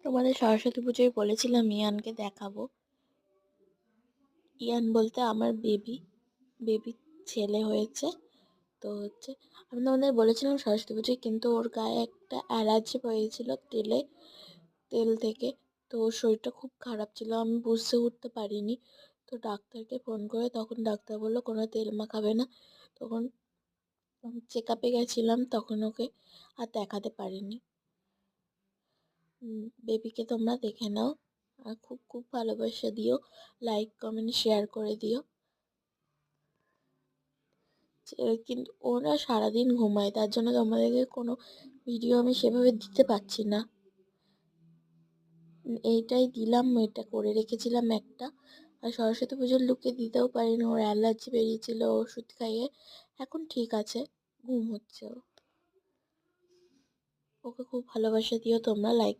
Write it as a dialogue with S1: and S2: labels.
S1: তোমাদের সরস্বতী পুজোয় বলেছিলাম ইয়ানকে দেখাবো। ইয়ান বলতে আমার বেবি বেবি ছেলে হয়েছে। তো আমি তোমাদের বলেছিলাম সরস্বতী পুজোয়, কিন্তু ওর গায়ে একটা অ্যালার্জি হয়েছিল তেল থেকে। তো ওর শরীরটা খুব খারাপ ছিল, আমি বুঝতে উঠতে পারিনি। তো ডাক্তারকে ফোন করে তখন ডাক্তার বললো কোনো তেল মাখাবে না। তখন চেক আপে গেছিলাম, তখন ওকে আর দেখাতে পারিনি। বেবিকে তোমরা দেখে নাও আর খুব খুব ভালোবাসা দিও, লাইক কমেন্ট শেয়ার করে দিও। কিন্তু ওরা সারাদিন ঘুমায়, তার জন্য তোমাদেরকে কোনো ভিডিও আমি সেভাবে দিতে পারছি না। এইটাই দিলাম, এটা করে রেখেছিলাম একটা। আর সরস্বতী পুজোর লুকে দিতেও পারিনি, ওর অ্যালার্জি বেরিয়েছিল ওষুধ খাইয়ে। এখন ঠিক আছে, ঘুম হচ্ছে ওকে খুব ভালোবাসা দিও তোমরা, লাইক